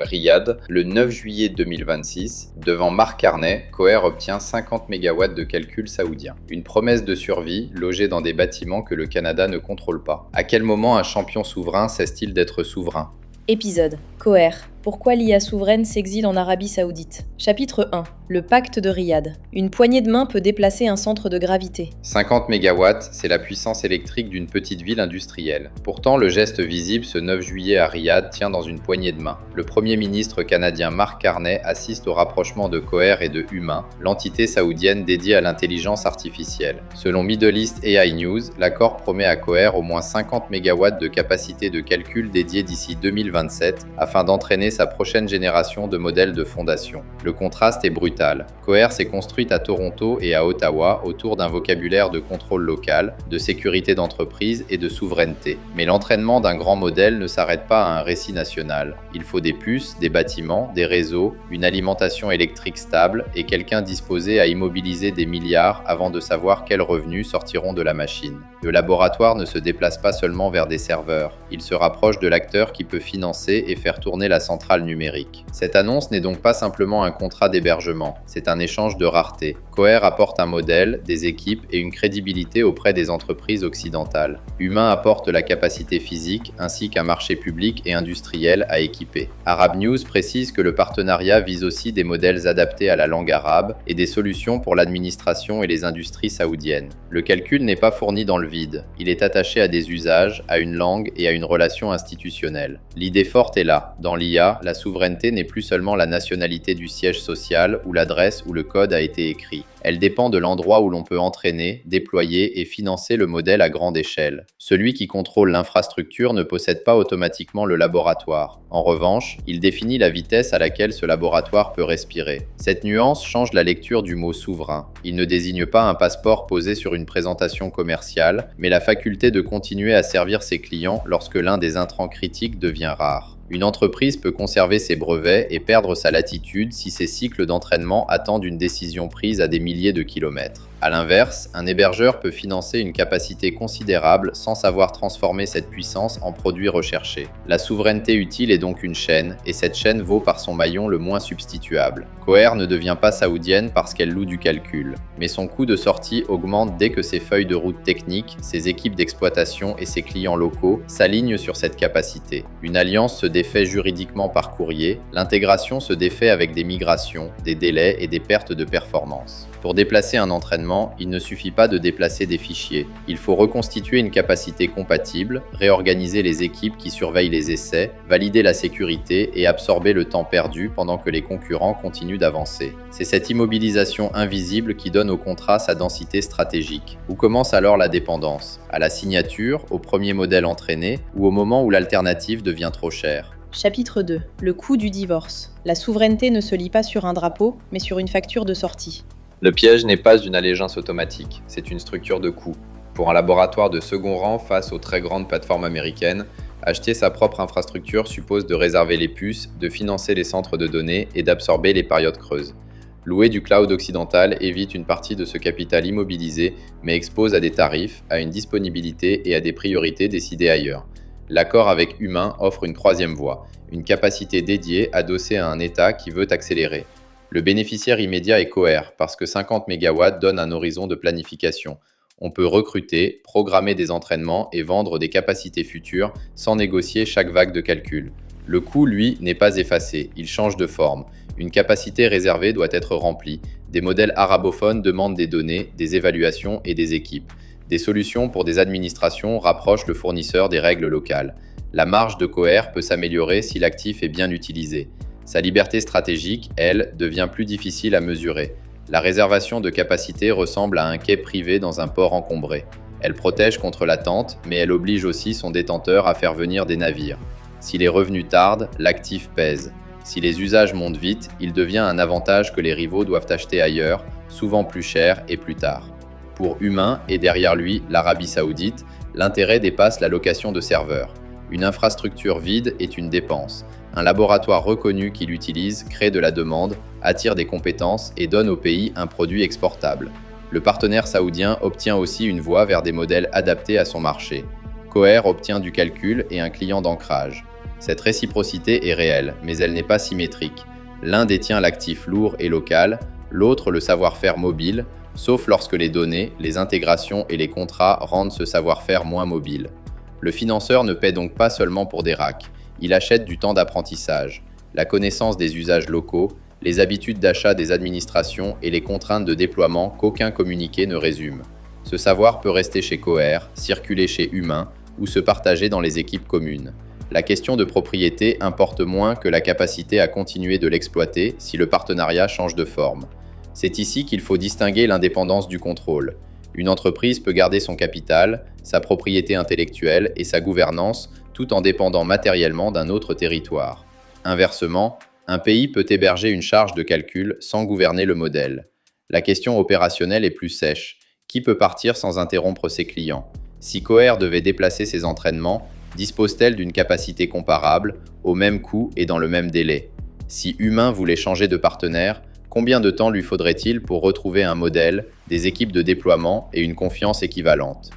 Riyad, le 9 juillet 2026, devant Marc Carnet, Coher obtient 50 MW de calcul saoudien. Une promesse de survie, logée dans des bâtiments que le Canada ne contrôle pas. À quel moment un champion souverain cesse-t-il d'être souverain ? Épisode Coher. Pourquoi l'IA souveraine s'exile en Arabie Saoudite ? Chapitre 1. Le pacte de Riyad. Une poignée de main peut déplacer un centre de gravité. 50 MW, c'est la puissance électrique d'une petite ville industrielle. Pourtant, le geste visible ce 9 juillet à Riyad tient dans une poignée de main. Le Premier ministre canadien Marc Carney assiste au rapprochement de Coher et de Humain, l'entité saoudienne dédiée à l'intelligence artificielle. Selon Middle East AI News, l'accord promet à Coher au moins 50 MW de capacité de calcul dédiée d'ici 2027 afin d'entraîner sa prochaine génération de modèles de fondation. Le contraste est brutal. Coher s'est construite à Toronto et à Ottawa autour d'un vocabulaire de contrôle local, de sécurité d'entreprise et de souveraineté. Mais l'entraînement d'un grand modèle ne s'arrête pas à un récit national. Il faut des puces, des bâtiments, des réseaux, une alimentation électrique stable et quelqu'un disposé à immobiliser des milliards avant de savoir quels revenus sortiront de la machine. Le laboratoire ne se déplace pas seulement vers des serveurs. Il se rapproche de l'acteur qui peut financer et faire tourner la centrale numérique. Cette annonce n'est donc pas simplement un contrat d'hébergement, c'est un échange de rareté. Coher apporte un modèle, des équipes et une crédibilité auprès des entreprises occidentales. Humain apporte la capacité physique ainsi qu'un marché public et industriel à équiper. Arab News précise que le partenariat vise aussi des modèles adaptés à la langue arabe et des solutions pour l'administration et les industries saoudiennes. Le calcul n'est pas fourni dans le vide, il est attaché à des usages, à une langue et à une relation institutionnelle. L'idée forte est là, dans l'IA, la souveraineté n'est plus seulement la nationalité du siège social ou l'adresse où le code a été écrit. Elle dépend de l'endroit où l'on peut entraîner, déployer et financer le modèle à grande échelle. Celui qui contrôle l'infrastructure ne possède pas automatiquement le laboratoire. En revanche, il définit la vitesse à laquelle ce laboratoire peut respirer. Cette nuance change la lecture du mot souverain. Il ne désigne pas un passeport posé sur une présentation commerciale, mais la faculté de continuer à servir ses clients lorsque l'un des intrants critiques devient rare. Une entreprise peut conserver ses brevets et perdre sa latitude si ses cycles d'entraînement attendent une décision prise à des milliers de kilomètres. A l'inverse, un hébergeur peut financer une capacité considérable sans savoir transformer cette puissance en produit recherché. La souveraineté utile est donc une chaîne, et cette chaîne vaut par son maillon le moins substituable. Coher ne devient pas saoudienne parce qu'elle loue du calcul, mais son coût de sortie augmente dès que ses feuilles de route techniques, ses équipes d'exploitation et ses clients locaux s'alignent sur cette capacité. Une alliance se défait juridiquement par courrier, l'intégration se défait avec des migrations, des délais et des pertes de performance. Pour déplacer un entraînement, il ne suffit pas de déplacer des fichiers. Il faut reconstituer une capacité compatible, réorganiser les équipes qui surveillent les essais, valider la sécurité et absorber le temps perdu pendant que les concurrents continuent d'avancer. C'est cette immobilisation invisible qui donne au contrat sa densité stratégique. Où commence alors la dépendance ? À la signature, au premier modèle entraîné ou au moment où l'alternative devient trop chère ? Chapitre 2. Le coût du divorce. La souveraineté ne se lie pas sur un drapeau, mais sur une facture de sortie. Le piège n'est pas une allégeance automatique, c'est une structure de coût. Pour un laboratoire de second rang face aux très grandes plateformes américaines, acheter sa propre infrastructure suppose de réserver les puces, de financer les centres de données et d'absorber les périodes creuses. Louer du cloud occidental évite une partie de ce capital immobilisé, mais expose à des tarifs, à une disponibilité et à des priorités décidées ailleurs. L'accord avec Humain offre une troisième voie, une capacité dédiée adossée à un État qui veut accélérer. Le bénéficiaire immédiat est Coher parce que 50 MW donne un horizon de planification. On peut recruter, programmer des entraînements et vendre des capacités futures sans négocier chaque vague de calcul. Le coût, lui, n'est pas effacé, il change de forme. Une capacité réservée doit être remplie. Des modèles arabophones demandent des données, des évaluations et des équipes. Des solutions pour des administrations rapprochent le fournisseur des règles locales. La marge de Coher peut s'améliorer si l'actif est bien utilisé. Sa liberté stratégique, elle, devient plus difficile à mesurer. La réservation de capacité ressemble à un quai privé dans un port encombré. Elle protège contre l'attente, mais elle oblige aussi son détenteur à faire venir des navires. Si les revenus tardent, l'actif pèse. Si les usages montent vite, il devient un avantage que les rivaux doivent acheter ailleurs, souvent plus cher et plus tard. Pour Humain et derrière lui l'Arabie Saoudite, l'intérêt dépasse la location de serveurs. Une infrastructure vide est une dépense. Un laboratoire reconnu qui l'utilise crée de la demande, attire des compétences et donne au pays un produit exportable. Le partenaire saoudien obtient aussi une voie vers des modèles adaptés à son marché. Coher obtient du calcul et un client d'ancrage. Cette réciprocité est réelle, mais elle n'est pas symétrique. L'un détient l'actif lourd et local, l'autre le savoir-faire mobile, sauf lorsque les données, les intégrations et les contrats rendent ce savoir-faire moins mobile. Le financeur ne paie donc pas seulement pour des racks, il achète du temps d'apprentissage, la connaissance des usages locaux, les habitudes d'achat des administrations et les contraintes de déploiement qu'aucun communiqué ne résume. Ce savoir peut rester chez Coher, circuler chez Humain ou se partager dans les équipes communes. La question de propriété importe moins que la capacité à continuer de l'exploiter si le partenariat change de forme. C'est ici qu'il faut distinguer l'indépendance du contrôle. Une entreprise peut garder son capital, sa propriété intellectuelle et sa gouvernance tout en dépendant matériellement d'un autre territoire. Inversement, un pays peut héberger une charge de calcul sans gouverner le modèle. La question opérationnelle est plus sèche. Qui peut partir sans interrompre ses clients ? Si Coher devait déplacer ses entraînements, dispose-t-elle d'une capacité comparable, au même coût et dans le même délai ? Si Humain voulait changer de partenaire, combien de temps lui faudrait-il pour retrouver un modèle, des équipes de déploiement et une confiance équivalente ?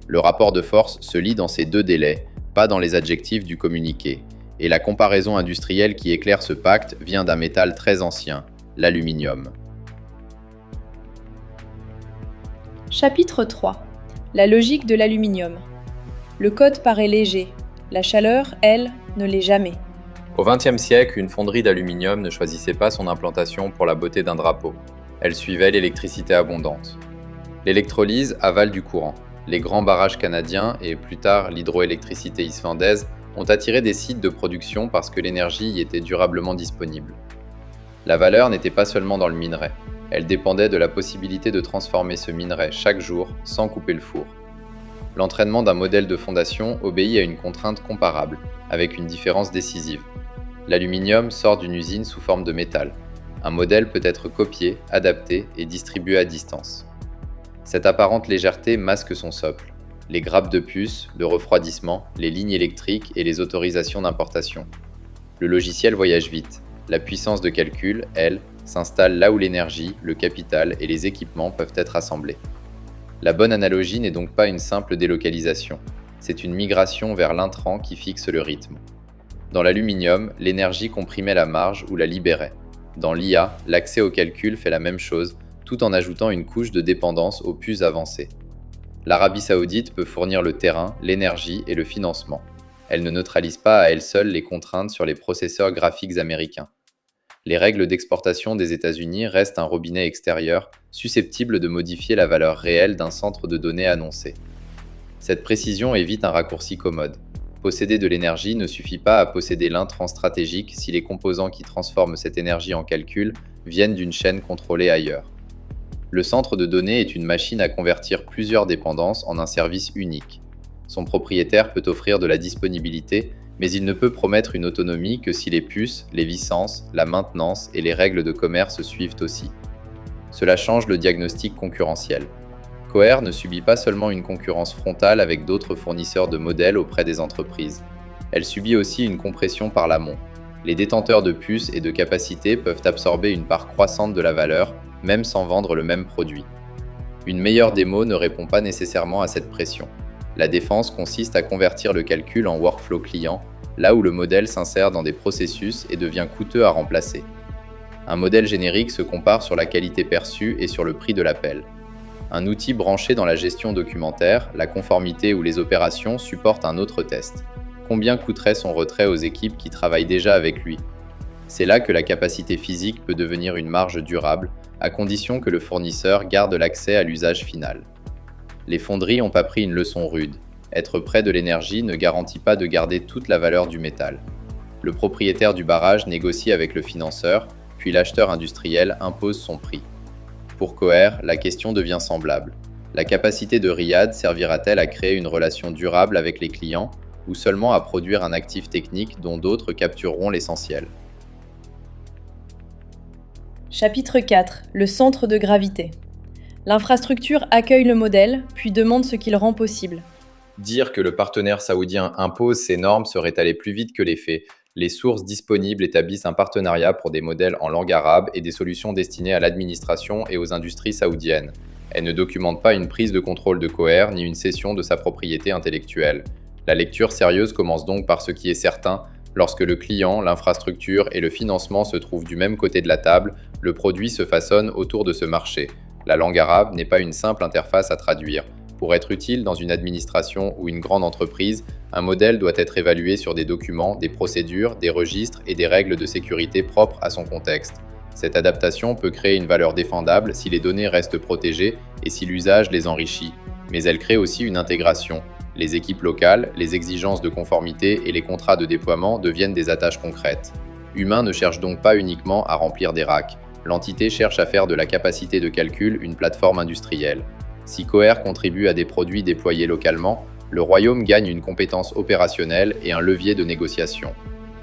Le rapport de force se lit dans ces deux délais, pas dans les adjectifs du communiqué. Et la comparaison industrielle qui éclaire ce pacte vient d'un métal très ancien, l'aluminium. Chapitre 3. La logique de l'aluminium. Le code paraît léger. La chaleur, elle, ne l'est jamais. Au XXe siècle, une fonderie d'aluminium ne choisissait pas son implantation pour la beauté d'un drapeau. Elle suivait l'électricité abondante. L'électrolyse avale du courant. Les grands barrages canadiens et plus tard l'hydroélectricité islandaise ont attiré des sites de production parce que l'énergie y était durablement disponible. La valeur n'était pas seulement dans le minerai. Elle dépendait de la possibilité de transformer ce minerai chaque jour sans couper le four. L'entraînement d'un modèle de fondation obéit à une contrainte comparable, avec une différence décisive. L'aluminium sort d'une usine sous forme de métal. Un modèle peut être copié, adapté et distribué à distance. Cette apparente légèreté masque son socle. Les grappes de puces, le refroidissement, les lignes électriques et les autorisations d'importation. Le logiciel voyage vite. La puissance de calcul, elle, s'installe là où l'énergie, le capital et les équipements peuvent être assemblés. La bonne analogie n'est donc pas une simple délocalisation, c'est une migration vers l'intrant qui fixe le rythme. Dans l'aluminium, l'énergie comprimait la marge ou la libérait. Dans l'IA, l'accès au calcul fait la même chose, tout en ajoutant une couche de dépendance aux puces avancées. L'Arabie Saoudite peut fournir le terrain, l'énergie et le financement. Elle ne neutralise pas à elle seule les contraintes sur les processeurs graphiques américains. Les règles d'exportation des États-Unis restent un robinet extérieur, susceptible de modifier la valeur réelle d'un centre de données annoncé. Cette précision évite un raccourci commode. Posséder de l'énergie ne suffit pas à posséder l'intrant stratégique si les composants qui transforment cette énergie en calcul viennent d'une chaîne contrôlée ailleurs. Le centre de données est une machine à convertir plusieurs dépendances en un service unique. Son propriétaire peut offrir de la disponibilité, mais il ne peut promettre une autonomie que si les puces, les licences, la maintenance et les règles de commerce suivent aussi. Cela change le diagnostic concurrentiel. Coher ne subit pas seulement une concurrence frontale avec d'autres fournisseurs de modèles auprès des entreprises. Elle subit aussi une compression par l'amont. Les détenteurs de puces et de capacités peuvent absorber une part croissante de la valeur, même sans vendre le même produit. Une meilleure démo ne répond pas nécessairement à cette pression. La défense consiste à convertir le calcul en workflow client, là où le modèle s'insère dans des processus et devient coûteux à remplacer. Un modèle générique se compare sur la qualité perçue et sur le prix de l'appel. Un outil branché dans la gestion documentaire, la conformité ou les opérations supporte un autre test. Combien coûterait son retrait aux équipes qui travaillent déjà avec lui ? C'est là que la capacité physique peut devenir une marge durable, à condition que le fournisseur garde l'accès à l'usage final. Les fonderies ont appris une leçon rude. Être près de l'énergie ne garantit pas de garder toute la valeur du métal. Le propriétaire du barrage négocie avec le financeur, puis l'acheteur industriel impose son prix. Pour Coher, la question devient semblable. La capacité de Riyad servira-t-elle à créer une relation durable avec les clients ou seulement à produire un actif technique dont d'autres captureront l'essentiel ? Chapitre 4. Le centre de gravité. L'infrastructure accueille le modèle, puis demande ce qu'il rend possible. Dire que le partenaire saoudien impose ces normes serait aller plus vite que les faits. Les sources disponibles établissent un partenariat pour des modèles en langue arabe et des solutions destinées à l'administration et aux industries saoudiennes. Elles ne documentent pas une prise de contrôle de Coher ni une cession de sa propriété intellectuelle. La lecture sérieuse commence donc par ce qui est certain, Lorsque le client, l'infrastructure et le financement se trouvent du même côté de la table, le produit se façonne autour de ce marché. La langue arabe n'est pas une simple interface à traduire. Pour être utile dans une administration ou une grande entreprise, un modèle doit être évalué sur des documents, des procédures, des registres et des règles de sécurité propres à son contexte. Cette adaptation peut créer une valeur défendable si les données restent protégées et si l'usage les enrichit, mais elle crée aussi une intégration. Les équipes locales, les exigences de conformité et les contrats de déploiement deviennent des attaches concrètes. Humain ne cherche donc pas uniquement à remplir des racks. L'entité cherche à faire de la capacité de calcul une plateforme industrielle. Si Coher contribue à des produits déployés localement, le royaume gagne une compétence opérationnelle et un levier de négociation.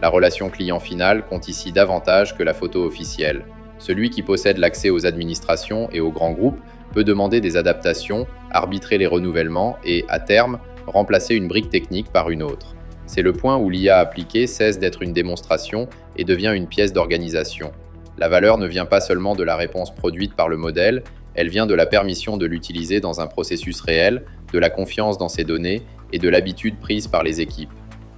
La relation client finale compte ici davantage que la photo officielle. Celui qui possède l'accès aux administrations et aux grands groupes peut demander des adaptations, arbitrer les renouvellements et, à terme, remplacer une brique technique par une autre. C'est le point où l'IA appliquée cesse d'être une démonstration et devient une pièce d'organisation. La valeur ne vient pas seulement de la réponse produite par le modèle, elle vient de la permission de l'utiliser dans un processus réel, de la confiance dans ses données et de l'habitude prise par les équipes.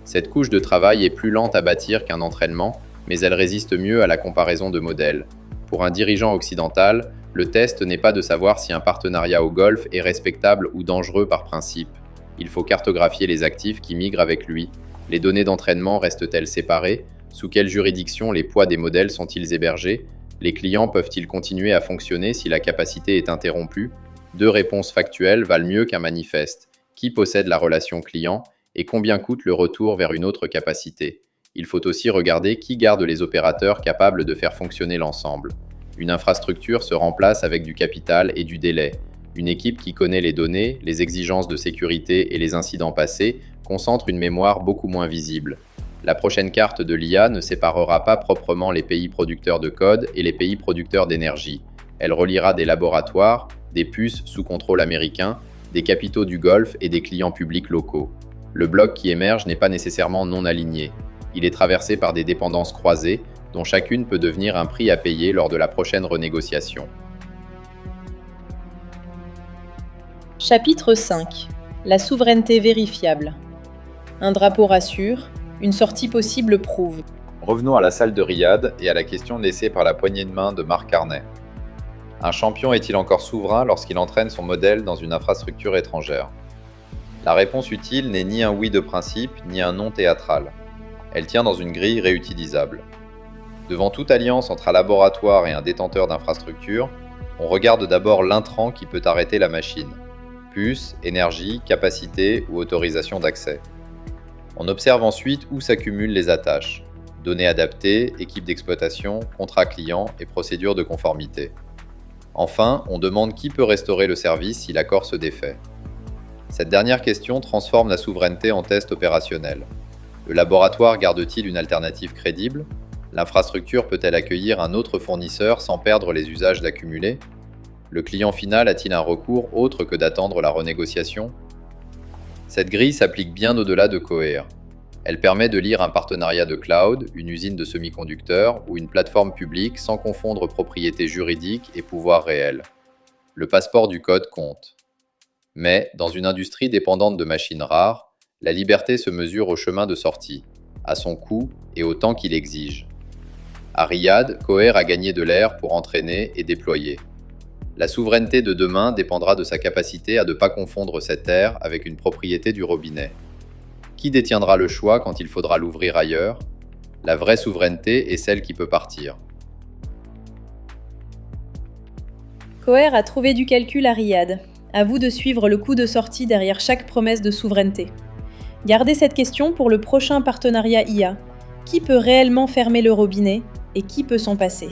Cette couche de travail est plus lente à bâtir qu'un entraînement, mais elle résiste mieux à la comparaison de modèles. Pour un dirigeant occidental, le test n'est pas de savoir si un partenariat au Golfe est respectable ou dangereux par principe. Il faut cartographier les actifs qui migrent avec lui. Les données d'entraînement restent-elles séparées? Sous quelle juridiction les poids des modèles sont-ils hébergés? Les clients peuvent-ils continuer à fonctionner si la capacité est interrompue? 2 réponses factuelles valent mieux qu'un manifeste. Qui possède la relation client et combien coûte le retour vers une autre capacité? Il faut aussi regarder qui garde les opérateurs capables de faire fonctionner l'ensemble. Une infrastructure se remplace avec du capital et du délai. Une équipe qui connaît les données, les exigences de sécurité et les incidents passés concentre une mémoire beaucoup moins visible. La prochaine carte de l'IA ne séparera pas proprement les pays producteurs de code et les pays producteurs d'énergie. Elle reliera des laboratoires, des puces sous contrôle américain, des capitaux du Golfe et des clients publics locaux. Le bloc qui émerge n'est pas nécessairement non aligné. Il est traversé par des dépendances croisées, dont chacune peut devenir un prix à payer lors de la prochaine renégociation. Chapitre 5. La souveraineté vérifiable. Un drapeau rassure, une sortie possible prouve. Revenons à la salle de Riyad et à la question laissée par la poignée de main de Mark Carney. Un champion est-il encore souverain lorsqu'il entraîne son modèle dans une infrastructure étrangère? La réponse utile n'est ni un oui de principe, ni un non théâtral. Elle tient dans une grille réutilisable. Devant toute alliance entre un laboratoire et un détenteur d'infrastructure, on regarde d'abord l'intrant qui peut arrêter la machine. Puce, énergie, capacité ou autorisation d'accès. On observe ensuite où s'accumulent les attaches. Données adaptées, équipe d'exploitation, contrat client et procédure de conformité. Enfin, on demande qui peut restaurer le service si l'accord se défait. Cette dernière question transforme la souveraineté en test opérationnel. Le laboratoire garde-t-il une alternative crédible? L'infrastructure peut-elle accueillir un autre fournisseur sans perdre les usages d'accumuler? Le client final a-t-il un recours autre que d'attendre la renégociation? Cette grille s'applique bien au-delà de Coher. Elle permet de lire un partenariat de cloud, une usine de semi-conducteurs ou une plateforme publique sans confondre propriété juridique et pouvoir réel. Le passeport du code compte. Mais, dans une industrie dépendante de machines rares, la liberté se mesure au chemin de sortie, à son coût et au temps qu'il exige. À Riyad, Coher a gagné de l'air pour entraîner et déployer. La souveraineté de demain dépendra de sa capacité à ne pas confondre cet air avec une propriété du robinet. Qui détiendra le choix quand il faudra l'ouvrir ailleurs? La vraie souveraineté est celle qui peut partir. Coher a trouvé du calcul à Riyad. À vous de suivre le coup de sortie derrière chaque promesse de souveraineté. Gardez cette question pour le prochain partenariat IA. Qui peut réellement fermer le robinet et qui peut s'en passer?